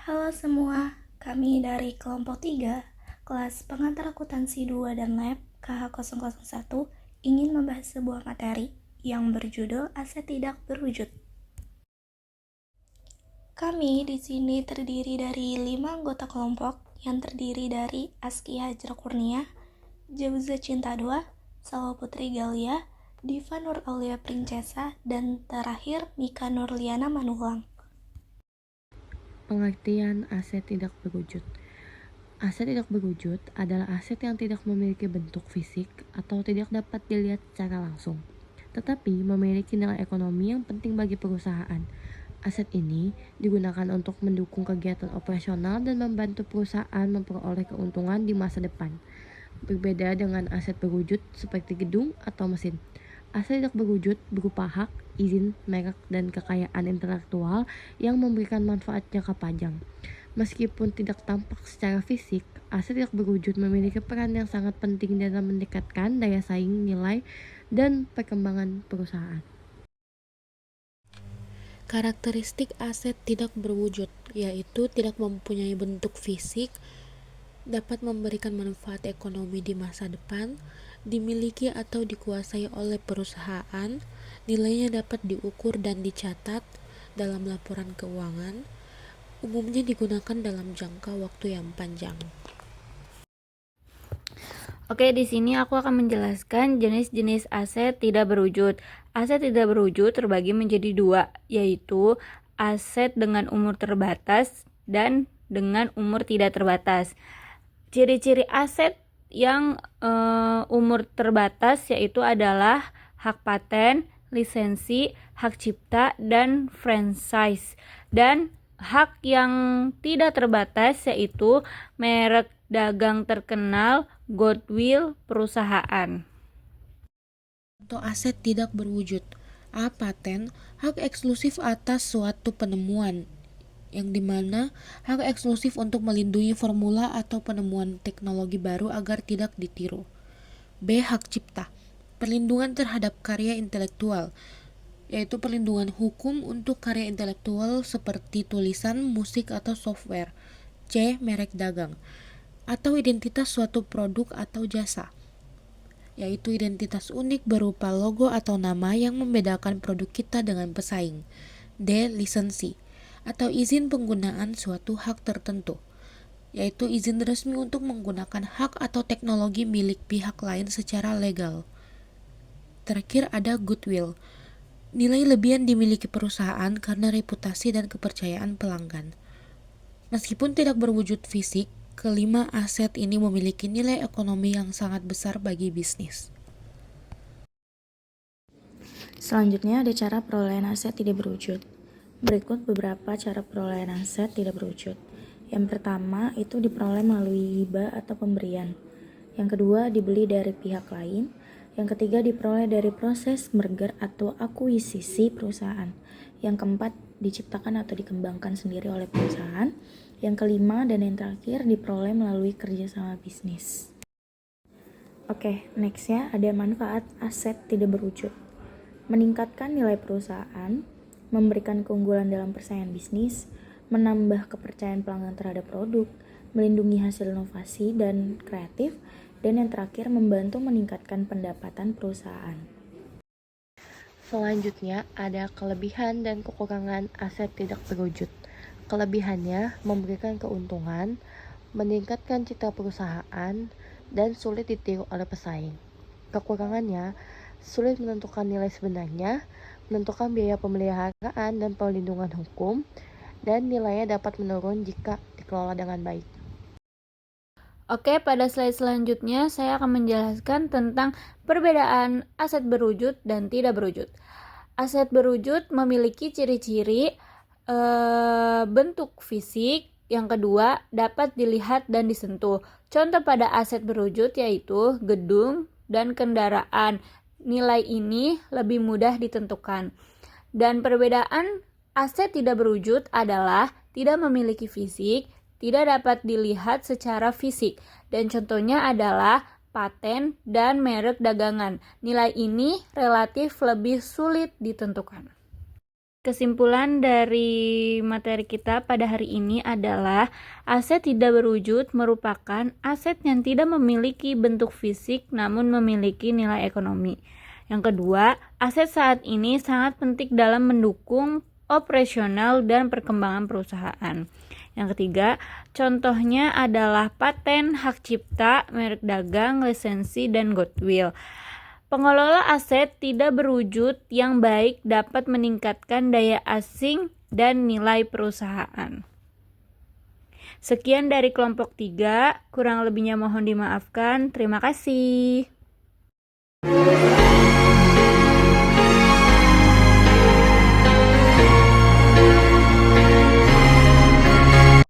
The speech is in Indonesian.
Halo semua, kami dari kelompok 3, kelas pengantar akuntansi 2 dan lab KH001 ingin membahas sebuah materi yang berjudul aset tidak berwujud. Kami di sini terdiri dari 5 anggota kelompok yang terdiri dari Aski Hajar Kurnia, Jauza Cinta 2, Salwa Putri Galia, Diva Nur Aulia Princesa, dan terakhir Mika Nurliana Manulang. Pengertian aset tidak berwujud. Aset tidak berwujud adalah aset yang tidak memiliki bentuk fisik atau tidak dapat dilihat secara langsung, tetapi memiliki nilai ekonomi yang penting bagi perusahaan. Aset ini digunakan untuk mendukung kegiatan operasional dan membantu perusahaan memperoleh keuntungan di masa depan. Berbeda dengan aset berwujud seperti gedung atau mesin. Aset tidak berwujud berupa hak, izin, merek, dan kekayaan intelektual yang memberikan manfaat jangka panjang. Meskipun tidak tampak secara fisik, aset tidak berwujud memiliki peran yang sangat penting dalam meningkatkan daya saing, nilai, dan perkembangan perusahaan. Karakteristik aset tidak berwujud, yaitu tidak mempunyai bentuk fisik, dapat memberikan manfaat ekonomi di masa depan, dimiliki atau dikuasai oleh perusahaan, nilainya dapat diukur dan dicatat dalam laporan keuangan, umumnya digunakan dalam jangka waktu yang panjang. Oke, di sini aku akan menjelaskan jenis-jenis aset tidak berwujud. Aset tidak berwujud terbagi menjadi dua, yaitu aset dengan umur terbatas dan dengan umur tidak terbatas. Ciri-ciri aset yang umur terbatas yaitu adalah hak paten, lisensi, hak cipta, dan franchise. Dan hak yang tidak terbatas yaitu merek dagang terkenal, goodwill perusahaan. Atau aset tidak berwujud. A. Paten, hak eksklusif atas suatu penemuan, yang dimana hak eksklusif untuk melindungi formula atau penemuan teknologi baru agar tidak ditiru. B. Hak cipta, perlindungan terhadap karya intelektual, yaitu perlindungan hukum untuk karya intelektual seperti tulisan, musik, atau software. C. Merek dagang, atau identitas suatu produk atau jasa, yaitu identitas unik berupa logo atau nama yang membedakan produk kita dengan pesaing. D. Lisensi, atau izin penggunaan suatu hak tertentu, yaitu izin resmi untuk menggunakan hak atau teknologi milik pihak lain secara legal. Terakhir ada goodwill, nilai lebih yang dimiliki perusahaan karena reputasi dan kepercayaan pelanggan. Meskipun tidak berwujud fisik, kelima aset ini memiliki nilai ekonomi yang sangat besar bagi bisnis. Selanjutnya ada cara perolehan aset tidak berwujud. Berikut beberapa cara perolehan aset tidak berwujud. Yang pertama itu diperoleh melalui hibah atau pemberian. Yang kedua dibeli dari pihak lain. Yang ketiga diperoleh dari proses merger atau akuisisi perusahaan. Yang keempat diciptakan atau dikembangkan sendiri oleh perusahaan. Yang kelima dan yang terakhir diperoleh melalui kerjasama bisnis. Oke, nextnya ada manfaat aset tidak berwujud. Meningkatkan nilai perusahaan, memberikan keunggulan dalam persaingan bisnis, menambah kepercayaan pelanggan terhadap produk, melindungi hasil inovasi dan kreatif, dan yang terakhir membantu meningkatkan pendapatan perusahaan. Selanjutnya ada kelebihan dan kekurangan aset tidak berwujud. Kelebihannya memberikan keuntungan, meningkatkan citra perusahaan, dan sulit ditiru oleh pesaing. Kekurangannya sulit menentukan nilai sebenarnya, menentukan biaya pemeliharaan dan perlindungan hukum, dan nilainya dapat menurun jika dikelola dengan baik. Oke, pada slide selanjutnya saya akan menjelaskan tentang perbedaan aset berwujud dan tidak berwujud. Aset berwujud memiliki ciri-ciri bentuk fisik, yang kedua dapat dilihat dan disentuh. Contoh pada aset berwujud yaitu gedung dan kendaraan. Nilai ini lebih mudah ditentukan. Dan perbedaan aset tidak berwujud adalah tidak memiliki fisik, tidak dapat dilihat secara fisik, dan contohnya adalah paten dan merek dagangan. Nilai ini relatif lebih sulit ditentukan. Kesimpulan dari materi kita pada hari ini adalah aset tidak berwujud merupakan aset yang tidak memiliki bentuk fisik namun memiliki nilai ekonomi. Yang kedua, aset saat ini sangat penting dalam mendukung operasional dan perkembangan perusahaan. Yang ketiga, contohnya adalah paten, hak cipta, merek dagang, lisensi, dan goodwill. Pengelola aset tidak berwujud yang baik dapat meningkatkan daya asing dan nilai perusahaan. Sekian dari kelompok 3, kurang lebihnya mohon dimaafkan. Terima kasih.